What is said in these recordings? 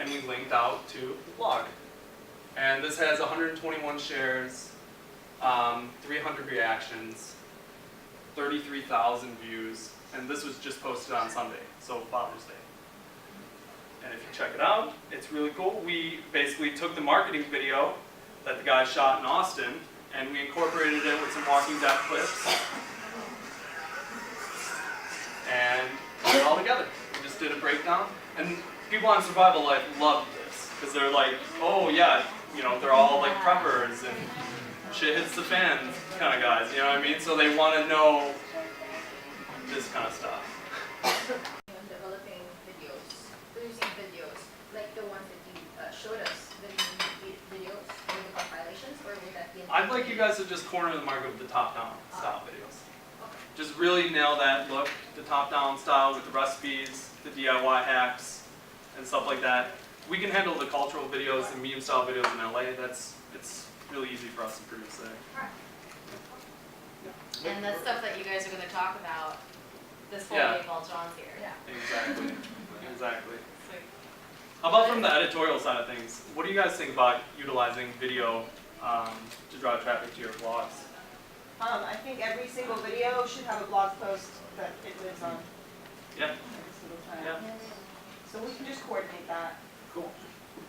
and we linked out to the blog. And this has 121 shares, 300 reactions, 33,000 views, and this was just posted on Sunday, so Father's Day. And if you check it out, it's really cool. We basically took the marketing video that the guy shot in Austin, and we incorporated it with some Walking Dead clips, and put it all together. We just did a breakdown, and people on Survival Life loved this, because they're like, oh yeah, you know, they're all like preppers, and shit hits the fan kind of guys, you know what I mean? So they want to know this kind of stuff. Developing videos, producing videos, like the ones that you showed us, the videos with the compilations, or would that be? I'd like you guys to just corner the market with the top-down style videos. Just really nail that look, the top-down style with the recipes, the DIY hacks, and stuff like that. We can handle the cultural videos and meme-style videos in LA. It's really easy for us to produce there. And the stuff that you guys are going to talk about this whole Yeah. week while John's here. Yeah. Exactly. Exactly. Sweet. How about from the editorial side of things? What do you guys think about utilizing video to drive traffic to your blogs? I think every single video should have a blog post that it lives on Yeah. every single time. Yeah. So we can just coordinate that. Cool.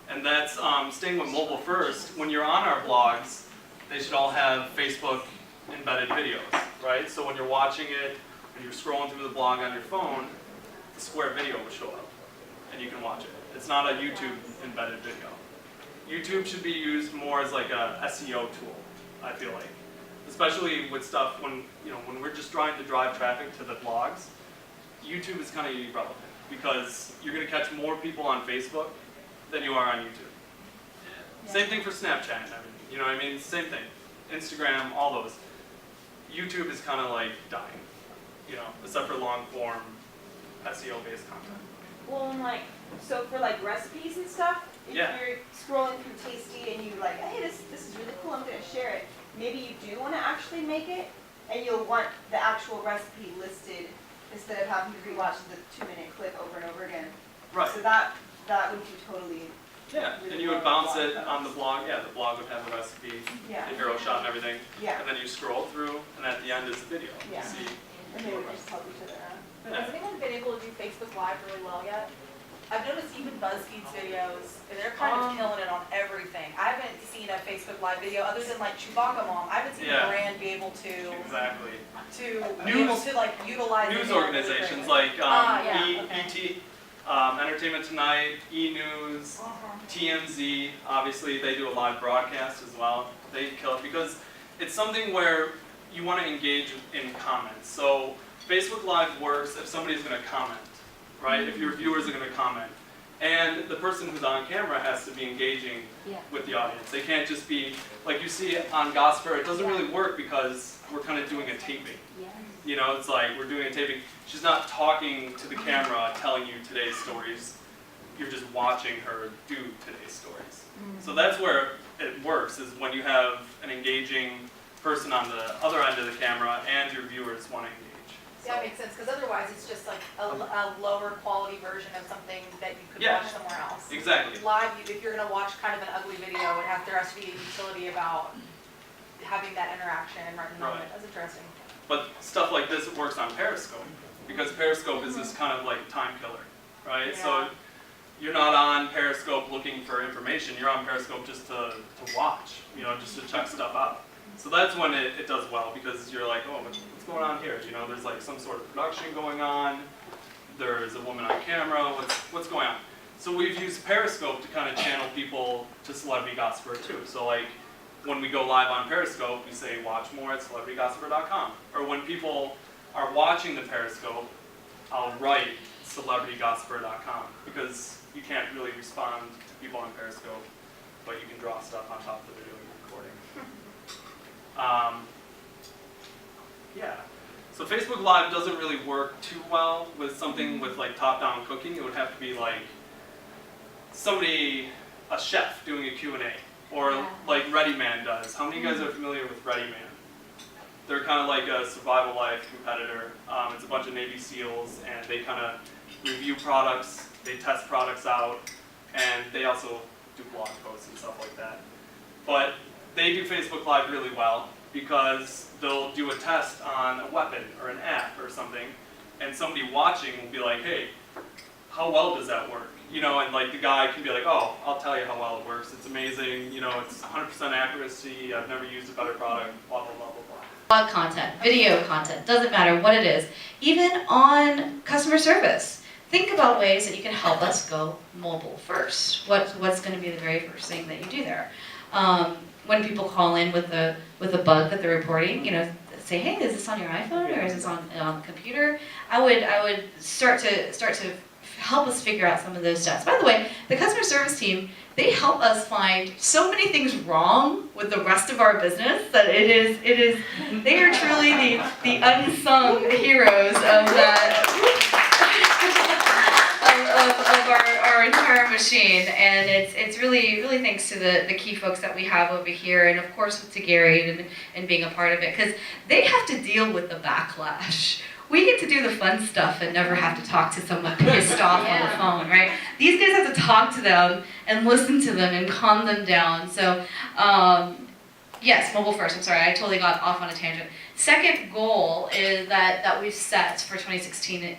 And that's staying with mobile first. When you're on our blogs, they should all have Facebook embedded videos, right? So when you're watching it, when you're scrolling through the blog on your phone, the square video will show up, and you can watch it. It's not a YouTube embedded video. YouTube should be used more as like a SEO tool, I feel like. Especially with stuff when we're just trying to drive traffic to the blogs, YouTube is kind of irrelevant because you're going to catch more people on Facebook than you are on YouTube. Yeah. Same thing for Snapchat and everything, you know what I mean? Same thing. Instagram, all those. YouTube is kind of like dying, you know, except for long form SEO-based content. Well, and like, so for like recipes and stuff, if Yeah. you're scrolling through Tasty and you like, hey, this is really cool, I'm gonna share it. Maybe you do want to actually make it, and you'll want the actual recipe listed instead of having to rewatch the 2-minute clip over and over again. Right. So that would be totally. Yeah, and you would bounce it on the blog. Yeah, the blog would have the recipe, Yeah. the hero shot and everything. Yeah. And then you scroll through, and at the end is the video. Yeah. You see. And they would just help each other out. Has anyone been able to do Facebook Live really well yet? I've noticed even BuzzFeed's videos, they're kind of killing it on everything. I haven't seen a Facebook Live video other than like Chewbacca Mom. I haven't seen Yeah. a brand be able to Exactly. be able to like utilize News it organizations really like yeah, okay. ET, Entertainment Tonight, E! News, TMZ, obviously they do a live broadcast as well. They kill it because it's something where you want to engage in comments. So Facebook Live works if somebody's going to comment, right? If your viewers are going to comment. And the person who's on camera has to be engaging with the audience. They can't just be, like you see on Gospel, it doesn't really work because we're kind of doing a taping. You know, it's like we're doing a taping. She's not talking to the camera telling you today's stories. You're just watching her do today's stories. So that's where it works, is when you have an engaging person on the other end of the camera and your viewers want to engage. Yeah, it makes sense, because otherwise it's just like a lower quality version of something that you could Yeah. watch somewhere else. Exactly. Live, if you're going to watch kind of an ugly video, there has to be a utility about having that interaction right in the moment. That's interesting. But stuff like this works on Periscope, because Periscope is this kind of like time killer, right? Yeah. So you're not on Periscope looking for information, you're on Periscope just to watch, you know, just to check stuff out. So that's when it does well, because you're like, oh, what's going on here? You know, there's like some sort of production going on, there's a woman on camera, what's going on? So we've used Periscope to kind of channel people to Celebrity Gossiper too. So like, when we go live on Periscope, we say watch more at celebritygossiper.com. Or when people are watching the Periscope, I'll write celebritygossiper.com, because you can't really respond to people on Periscope, but you can draw stuff on top of the video you're recording. Yeah. So Facebook Live doesn't really work too well with something with like top-down cooking. It would have to be like somebody, a chef doing a Q&A. Or like Ready Man does. How many of you guys are familiar with Ready Man? They're kind of like a Survival Life competitor. It's a bunch of Navy SEALs, and they kind of review products, they test products out, and they also do blog posts and stuff like that. But they do Facebook Live really well because they'll do a test on a weapon or an app or something, and somebody watching will be like, hey, how well does that work? You know, and like the guy can be like, oh, I'll tell you how well it works. It's amazing, you know, it's 100% accuracy, I've never used a better product, blah, blah, blah, blah, blah. Blog content, video content, doesn't matter what it is. Even on customer service, think about ways that you can help us go mobile first. What's going to be the very first thing that you do there? When people call in with a bug that they're reporting, you know, say, hey, is this on your iPhone or is this on the computer? I would start to help us figure out some of those steps. By the way, the customer service team, they help us find so many things wrong with the rest of our business that it is they are truly the unsung heroes of that of our entire machine, and it's really thanks to the key folks that we have over here, and of course to Gary and being a part of it, because they have to deal with the backlash. We get to do the fun stuff and never have to talk to someone pissed off on the phone, right? These guys have to talk to them and listen to them and calm them down. So, yes, mobile first. I'm sorry, I totally got off on a tangent. Second goal is that we've set for 2016.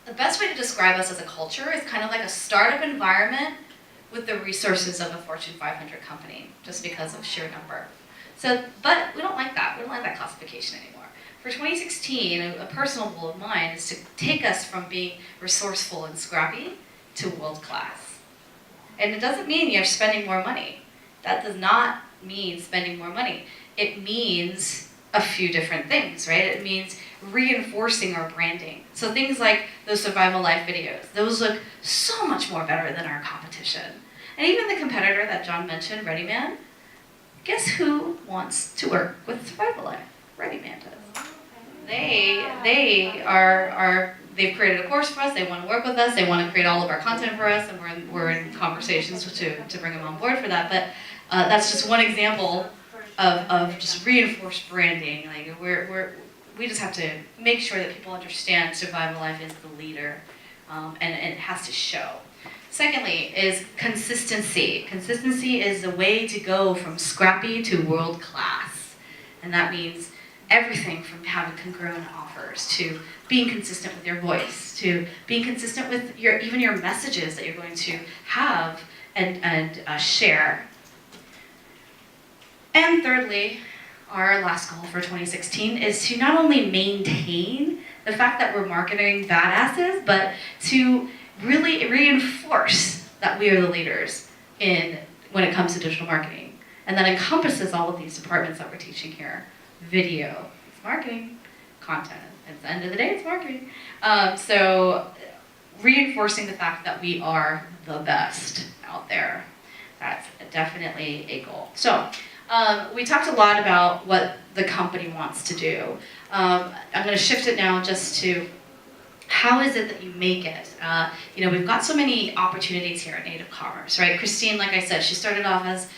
The best way to describe us as a culture is kind of like a startup environment with the resources of a Fortune 500 company, just because of sheer number. So, but we don't like that. We don't like that classification anymore. For 2016, a personal goal of mine is to take us from being resourceful and scrappy to world class. And it doesn't mean you're spending more money. That does not mean spending more money. It means a few different things, right? It means reinforcing our branding. So things like those survival life videos, those look so much more better than our competition. And even the competitor that John mentioned, ReadyMan, guess who wants to work with Survival Life? ReadyMan does. They've created a course for us, they want to work with us, they want to create all of our content for us, and we're in conversations to bring them on board for that. But that's just one example of just reinforced branding. Like we just have to make sure that people understand Survival Life is the leader, and it has to show. Secondly is consistency. Consistency is the way to go from scrappy to world class. And that means everything from having congruent offers to being consistent with your voice, to being consistent with even your messages that you're going to have and share. And thirdly, our last goal for 2016 is to not only maintain the fact that we're marketing badasses, but to really reinforce that we are the leaders when it comes to digital marketing. And that encompasses all of these departments that we're teaching here. Video, it's marketing. Content, at the end of the day, it's marketing. So reinforcing the fact that we are the best out there. That's definitely a goal. So we talked a lot about what the company wants to do. I'm going to shift it now just to how is it that you make it? We've got so many opportunities here at Native Commerce, right? Christine, like I said, she started off as